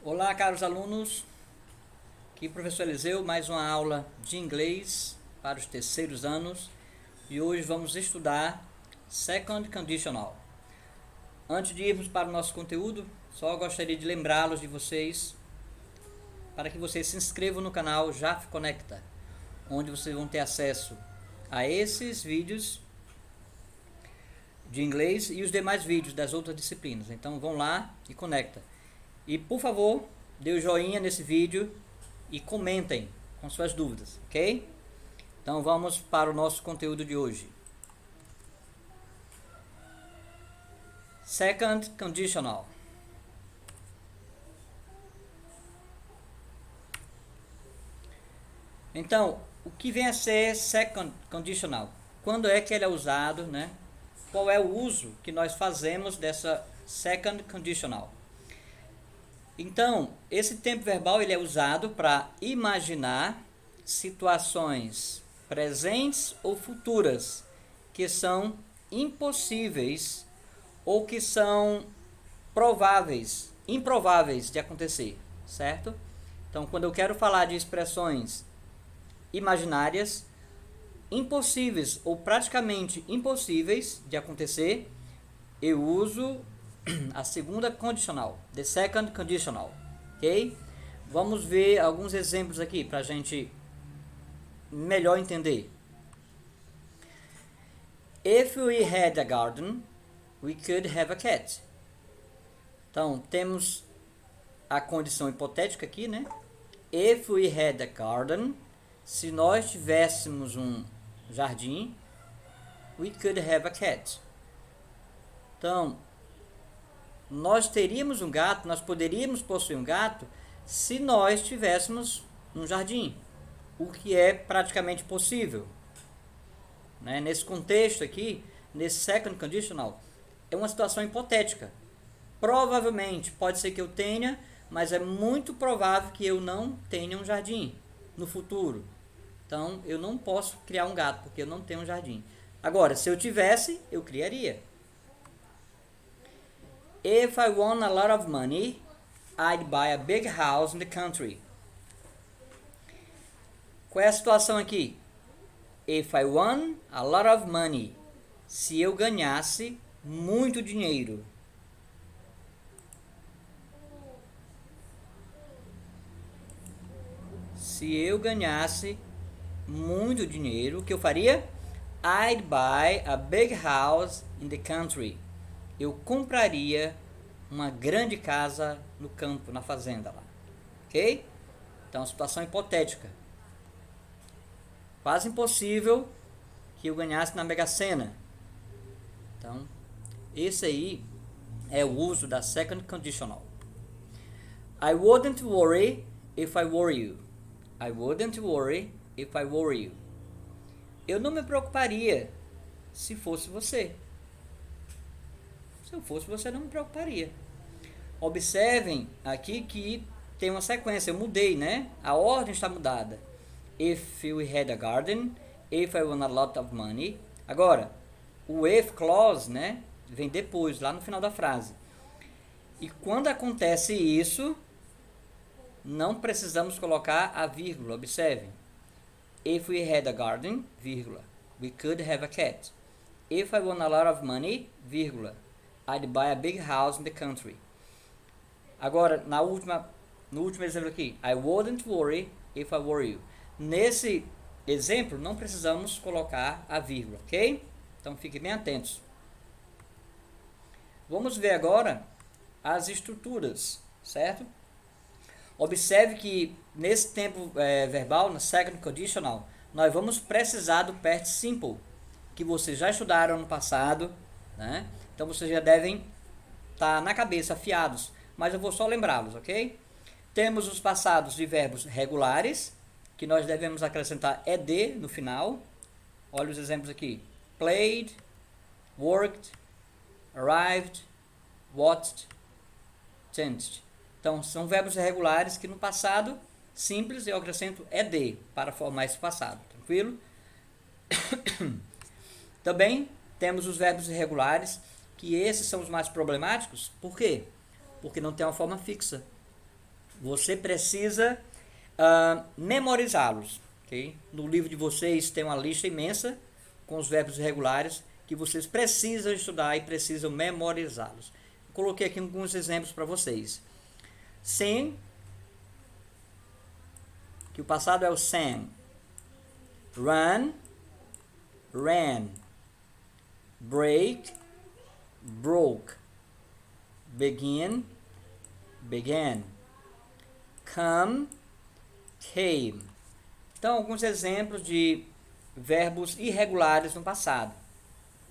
Olá, caros alunos, aqui o professor Eliseu, mais uma aula de inglês para os terceiros anos e hoje vamos estudar Second Conditional. Antes de irmos para o nosso conteúdo, só gostaria de lembrá-los de vocês para que vocês se inscrevam no canal JAF Conecta, onde vocês vão ter acesso a esses vídeos de inglês e os demais vídeos das outras disciplinas. Então vão lá e conecta. E por favor, dê o joinha nesse vídeo e comentem com suas dúvidas, ok? Então vamos para o nosso conteúdo de hoje. Second Conditional. Então, o que vem a ser Second Conditional? Quando é que ele é usado, né? Qual é o uso que nós fazemos dessa Second Conditional? Então, esse tempo verbal ele é usado para imaginar situações presentes ou futuras que são impossíveis ou que são improváveis de acontecer, certo? Então, quando eu quero falar de expressões imaginárias, impossíveis ou praticamente impossíveis de acontecer, eu uso a segunda condicional, the second conditional, ok? Vamos ver alguns exemplos aqui para a gente melhor entender. If we had a garden, we could have a cat. Então, temos a condição hipotética aqui, né? If we had a garden, se nós tivéssemos um jardim, we could have a cat. Então, nós teríamos um gato, nós poderíamos possuir um gato se nós tivéssemos um jardim, o que é praticamente possível, né? Nesse contexto aqui, nesse second conditional, é uma situação hipotética. Provavelmente, pode ser que eu tenha, mas é muito provável que eu não tenha um jardim no futuro. Então, eu não posso criar um gato, porque eu não tenho um jardim. Agora, se eu tivesse, eu criaria. If I won a lot of money, I'd buy a big house in the country. Qual é a situação aqui? If I won a lot of money. Se eu ganhasse muito dinheiro. Se eu ganhasse muito dinheiro, o que eu faria? I'd buy a big house in the country. Eu compraria uma grande casa no campo, na fazenda lá. Ok? Então, situação hipotética. Quase impossível que eu ganhasse na Mega Sena. Então, esse aí é o uso da second conditional. I wouldn't worry if I were you. I wouldn't worry if I were you. Eu não me preocuparia se fosse você. Se eu fosse você, não me preocuparia. Observem aqui que tem uma sequência, eu mudei, né? A ordem está mudada. If we had a garden, if I won a lot of money. Agora, o if clause, né? Vem depois, lá no final da frase. E quando acontece isso, não precisamos colocar a vírgula, observem. If we had a garden, vírgula, we could have a cat. If I won a lot of money, vírgula, I'd buy a big house in the country. Agora, no último exemplo aqui, I wouldn't worry if I were you. Nesse exemplo, não precisamos colocar a vírgula, ok? Então, fiquem bem atentos. Vamos ver agora as estruturas, certo? Observe que nesse tempo verbal, no second conditional, nós vamos precisar do past simple, que vocês já estudaram no passado, né? Então vocês já devem estar na cabeça afiados, mas eu vou só lembrá-los, ok? Temos os passados de verbos regulares, que nós devemos acrescentar ed no final. Olha os exemplos aqui. Played, worked, arrived, watched, changed. Então, são verbos irregulares que no passado simples eu acrescento ed para formar esse passado. Tranquilo? Também temos os verbos irregulares, que esses são os mais problemáticos. Por quê? Porque não tem uma forma fixa. você precisa memorizá-los. Okay? No livro de vocês tem uma lista imensa com os verbos irregulares que vocês precisam estudar e precisam memorizá-los. Coloquei aqui alguns exemplos para vocês. Sing, que o passado é o sang. Run, ran. Break, broke. Begin, began. Come, came. Então, alguns exemplos de verbos irregulares no passado.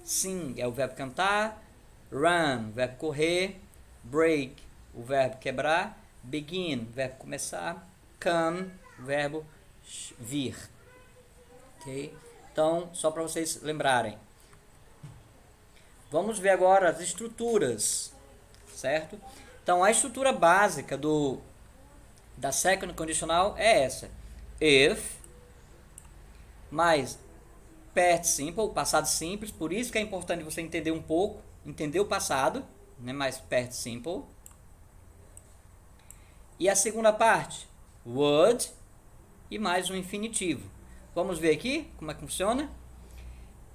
Sing é o verbo cantar, run, o verbo correr, break, o verbo quebrar, begin, o verbo começar, come, o verbo vir. Ok? Então, só para vocês lembrarem. Vamos ver agora as estruturas, certo? Então, a estrutura básica da second conditional é essa. If, mais past simple, passado simples, por isso que é importante você entender um pouco, entender o passado, né, mais past simple. E a segunda parte, would, e mais um infinitivo. Vamos ver aqui como é que funciona.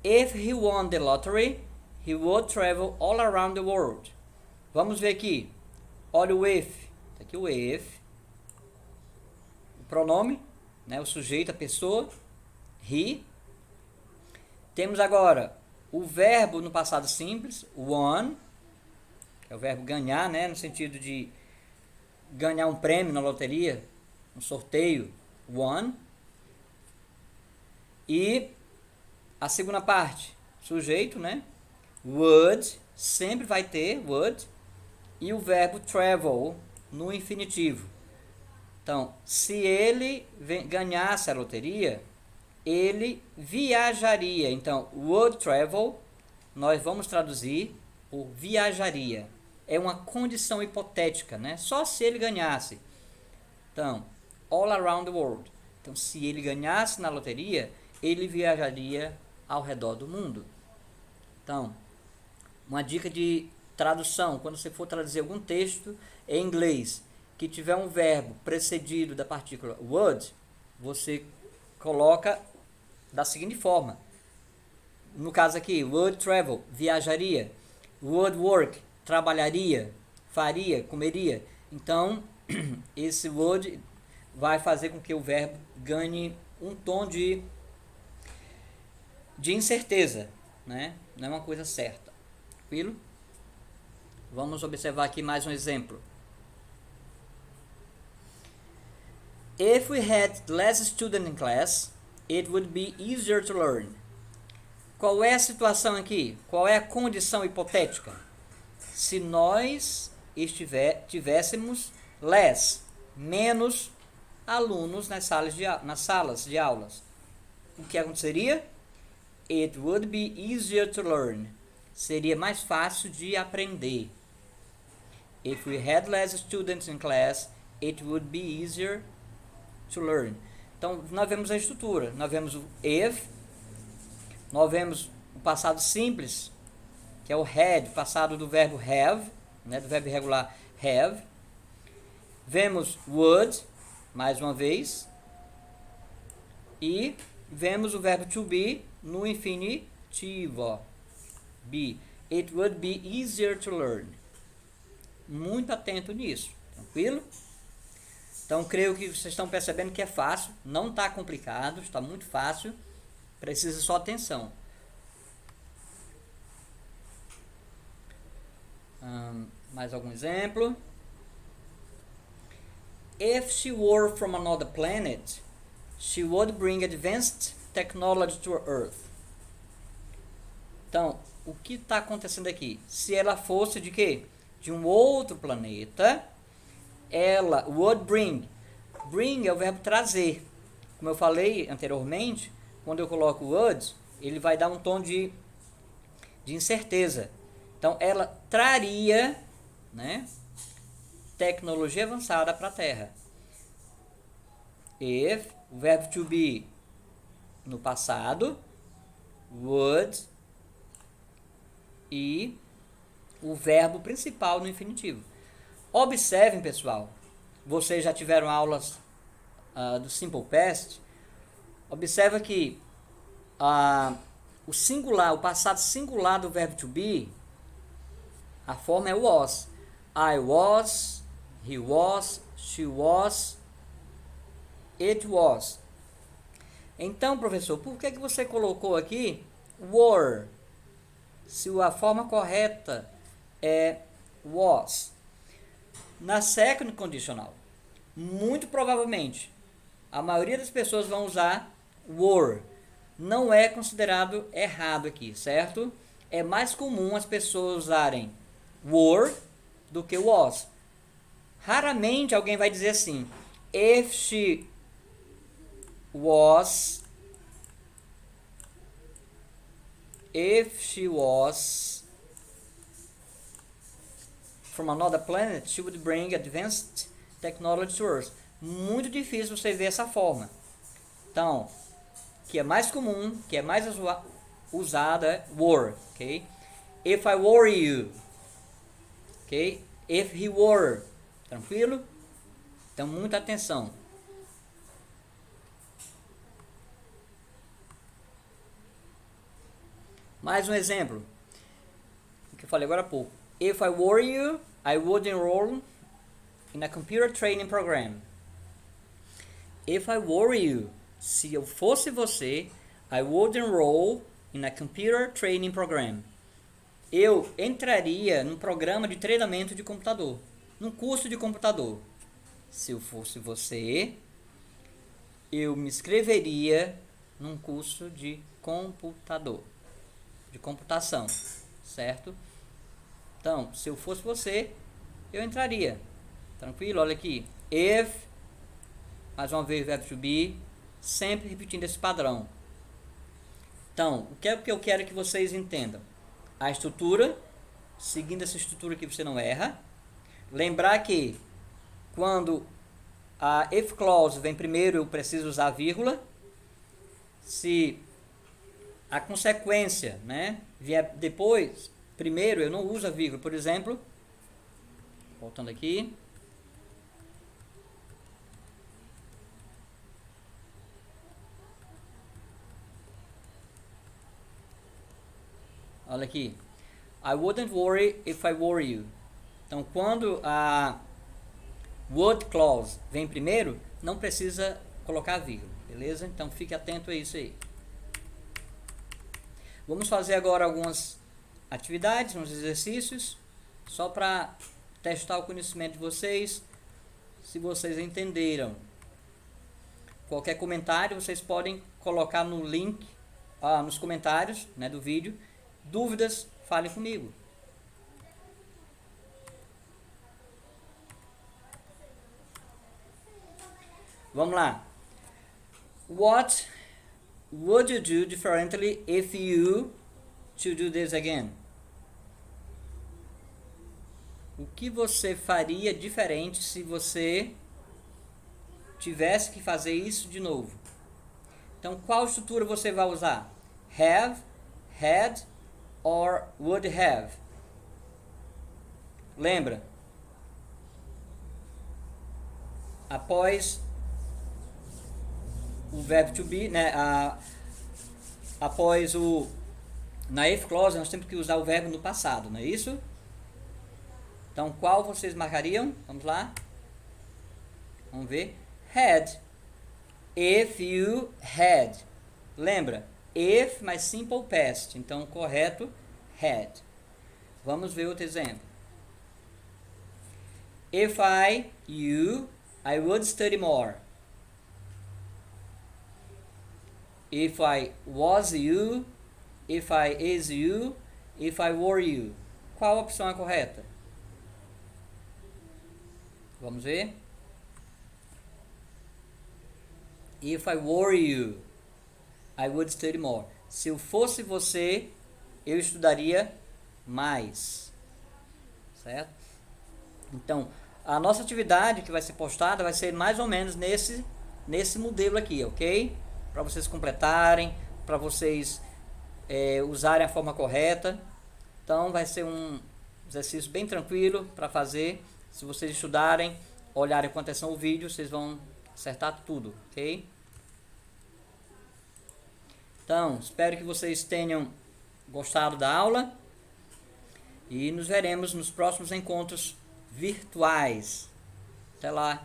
If he won the lottery, he would travel all around the world. Vamos ver aqui. Olha o if. Tá aqui o if. O pronome, né, o sujeito, a pessoa. He. Temos agora o verbo no passado simples, won, que é o verbo ganhar, né, no sentido de ganhar um prêmio na loteria, um sorteio, won. E a segunda parte, sujeito, né, would, sempre vai ter would, e o verbo travel no infinitivo. Então, se ele ganhasse a loteria, ele viajaria. Então, would travel, nós vamos traduzir por viajaria. É uma condição hipotética, né? Só se ele ganhasse. Então, all around the world. Então, se ele ganhasse na loteria, ele viajaria ao redor do mundo. Então, uma dica de tradução, quando você for traduzir algum texto em inglês que tiver um verbo precedido da partícula would, você coloca da seguinte forma. No caso aqui, would travel, viajaria. Would work, trabalharia, faria, comeria. Então, esse would vai fazer com que o verbo ganhe um tom de incerteza, né? Não é uma coisa certa. Tranquilo? Vamos observar aqui mais um exemplo. If we had less students in class, it would be easier to learn. Qual é a situação aqui? Qual é a condição hipotética? Se nós tivéssemos menos alunos nas salas de aulas, o que aconteceria? It would be easier to learn. Seria mais fácil de aprender. If we had less students in class, it would be easier to learn. Então, nós vemos a estrutura. Nós vemos o if, nós vemos o passado simples, que é o had, passado do verbo have, né, do verbo irregular have. Vemos would, mais uma vez. E vemos o verbo to be no infinitivo. Be. It would be easier to learn. Muito atento nisso. Tranquilo? Então, creio que vocês estão percebendo que é fácil. Não está complicado. Está muito fácil. Precisa só atenção. Mais algum exemplo? If she were from another planet, she would bring advanced technology to Earth. Então, o que está acontecendo aqui? Se ela fosse de quê? De um outro planeta, ela would bring. Bring é o verbo trazer. Como eu falei anteriormente, quando eu coloco would, ele vai dar um tom de incerteza. Então, ela traria, né, tecnologia avançada para a Terra. If, o verbo to be no passado, would, e o verbo principal no infinitivo. Observem, pessoal, vocês já tiveram aulas do Simple Past, observa que o singular, o passado singular do verbo to be, a forma é was. I was, he was, she was, it was. Então, professor, por que você colocou aqui were, se a forma correta é was? Na second conditional, muito provavelmente, a maioria das pessoas vão usar were. Não é considerado errado aqui, certo? É mais comum as pessoas usarem were do que was. Raramente alguém vai dizer assim, if she was from another planet, she would bring advanced technology to Earth. Muito difícil você ver essa forma. Então, que é mais comum, que é mais usada é were, ok? If I were you, ok? If he were, tranquilo? Então, muita atenção. Mais um exemplo, o que eu falei agora há pouco. If I were you, I would enroll in a computer training program. If I were you, se eu fosse você, I would enroll in a computer training program. Eu entraria num programa de treinamento de computador, num curso de computador. Se eu fosse você, eu me inscreveria num curso de computador, de computação, certo? Então, se eu fosse você, eu entraria. Tranquilo? Olha aqui. If, mais uma vez, verbo to be, sempre repetindo esse padrão. Então, o que é que eu quero que vocês entendam? A estrutura, seguindo essa estrutura que você não erra. Lembrar que quando a if clause vem primeiro, eu preciso usar a vírgula. Se a consequência, né, vier depois, primeiro eu não uso a vírgula. Por exemplo, voltando aqui. Olha aqui. I wouldn't worry if I were you. Então, quando a would clause vem primeiro, não precisa colocar a vírgula, beleza? Então, fique atento a isso aí. Vamos fazer agora algumas atividades, uns exercícios, só para testar o conhecimento de vocês, se vocês entenderam. Qualquer comentário, vocês podem colocar no link, nos comentários, né, do vídeo. Dúvidas, falem comigo. Vamos lá. What would you do differently if you to do this again? O que você faria diferente se você tivesse que fazer isso de novo? Então, qual estrutura você vai usar? Have, had or would have? Lembra? Após o verbo to be, né? Após na if clause nós temos que usar o verbo no passado, não é isso? Então, qual vocês marcariam? Vamos lá. Vamos ver. Had. If you had. Lembra? If mais simple past. Então, correto, had. Vamos ver outro exemplo. If I would study more. If I was you, if I is you, if I were you. Qual a opção é correta? Vamos ver. If I were you, I would study more. Se eu fosse você, eu estudaria mais. Certo? Então, a nossa atividade que vai ser postada vai ser mais ou menos nesse modelo aqui, ok? Para vocês completarem, para vocês usarem a forma correta. Então, vai ser um exercício bem tranquilo para fazer. Se vocês estudarem, olharem com atenção o vídeo, vocês vão acertar tudo, ok? Então, espero que vocês tenham gostado da aula e nos veremos nos próximos encontros virtuais. Até lá!